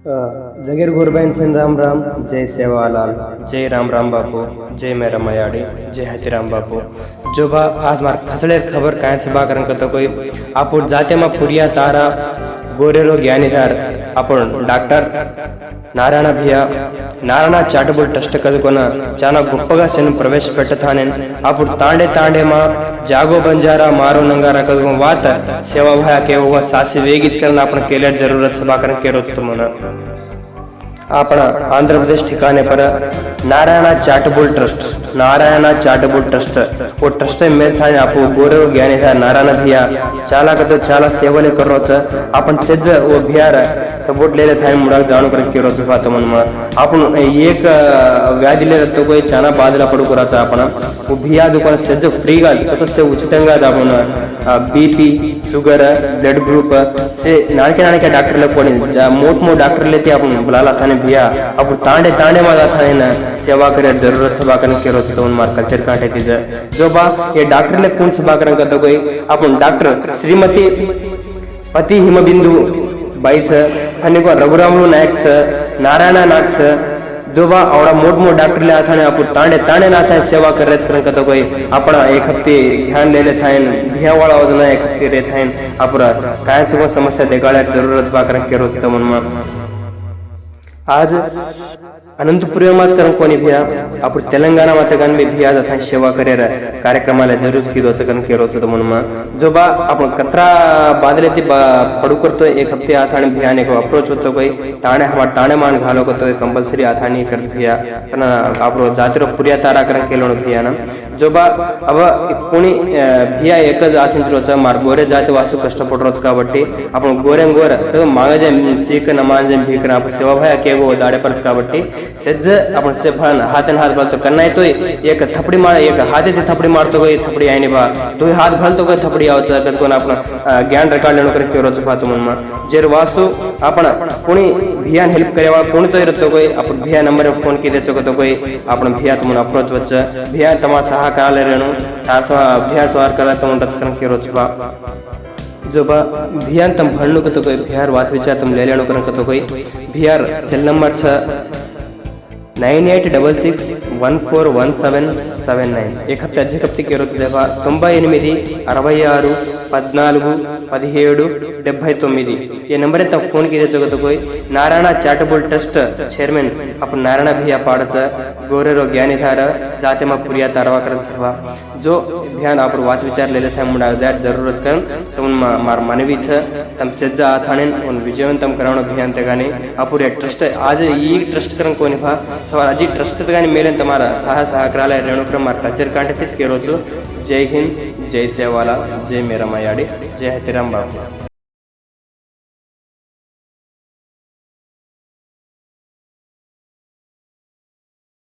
जगीर गोरबाइन सेन राम राम, जय सेवालाल, जय राम राम बापू, जय मेरा मयाड़ी, जय हतीराम बापू। जो बा आज मार खसड़े खबर काय से बा करन कतो कोई आपण जाते मा पुरिया तारा गोरेरो ज्ञानीधार आपण डॉक्टर నారాయణ భియా నారాయణ చారిటబుల్ ట్రస్ట్ కదుకొన చాలా గొప్పగా సెన్ ప్రవేశపెట్టతానే అప్పుడు తాండే మా जागो बंजारा मारो नंगारा कदम वात सेवा भया के वो सासी वेगीच करना आपण केल्या जरूरत सभा करन केरो तुम्हाला आपण आंध्र प्रदेश ठिकाणे पर नारायण चारिटबल ट्रस्ट वो ट्रस्ट मेल थाने आपू गोरेव ज्ञानी था नारायण भिया चाला कतो चाला सेवले करोच आपण सेज वो भियार सपोर्ट लेले थाने मुडा जाणू कर केरो सभा तुम्हाला आपण एक व्याधी ले तो कोई चाना बादला पडू कराचा आपण वो भिया दुकान सेज फ्री गा तो से उचितंगा आपण बीपी शुगर ब्लड ग्रुप से नाके डॉक्टर ले कोणी मोठ डॉक्टर लेते आपण बुलाला थाने भिया अब तांडे मागा थाने ना सेवा करे जरूरत सभा करन केरो तो उन मार कल्चर काटे की जो बा ये डॉक्टर ले कौन सभा करन करतो कोई आपण डॉक्टर श्रीमती पति हिमबिंदु बाई छ आणि को रघुरामलू नायक छ नारायण नाग छ दोबा आवडा मोठ डॉक्टर ले आथाने आपण तांडे ना था सेवा करे करन करतो कोई आपण एक हफ्ते ध्यान लेले थाइन भिया वाला वजना एक हफ्ते रे थाइन आपण काय छ समस्या देगाळ्या जरूरत बा करन केरो तो मन आज अनंतपुरी माच करम कोणी भिया आपण तेलंगाना माते गन में भिया तथा सेवा करे कार्यक्रमाला जरूर की दोच कन केरो तो मन जो बा आपण कतरा बादले ती पडू करतो एक हफ्ते आथाने भियाने को अप्रोच होतो कोई ताणे मान घालो को तो कंपल्सरी आथानी कर भिया पण आपण जातिरो पुरिया तारा करन केलो भिया ना जो बा अब कोणी भिया एकच आसिंचरोच मार गोरे जाति वासु कष्ट पडरोच काबट्टी आपण गोरे मागजे सीख नमाजे भीकर आपण सेवा भया केगो दाडे परच काबट्टी सेज आपण से फन हाथन हाथ भलतो करना तो एक थपड़ी मार एक हाथे ते थपड़ी मारतो कोई थपड़ी आईनी बा तो हाथ भलतो कोई थपड़ी आवच कत कोन आपण ज्ञान रेकॉर्ड लेनो कर केरो छपातो मन जेर वासु आपण कोणी भियान हेल्प करेवा कोणी तो इरतो कोई आपण भिया नंबर फोन की देचो तो कोई आपण भिया तुमन अप्रोच वच्च भिया तमा सहा काले रेणु तासा भिया सवार करा तुमन टच कर केरो छपा जो बा भियान तम भणनु को तो कोई भियार बात विचार तुम ले लेनो करन को तो कोई भियार सेल नंबर छ 9866141779 एक हफ्ते अज्जे कप्ती केरो देवा 98 66 14 17 79 ये नंबर है तब फोन की देचो तो कोई नारायण चारिटबल ट्रस्ट चेयरमैन अपन नारायण भिया पाड़च गोरेरो ज्ञानीधार जाते मा पुरिया तारवा करन सभा जो ध्यान आप बात विचार ले लेते मुडा जाट जरूरत करन तुम मार मानवी छ तम सेजा आथाने उन विजयवंतम करावण अभियान ते गानी अपुरे ट्रस्ट आज ई ट्रस्ट करन कोनी भा सवार अजी ट्रस्ट ते गानी मेले तमारा सहकारालय रेणुक्रम मार कल्चर कांटे तेच केरो छु जय हिंद जय सेवाला जय मेरा मयाड़ी जय हतीराम बापू।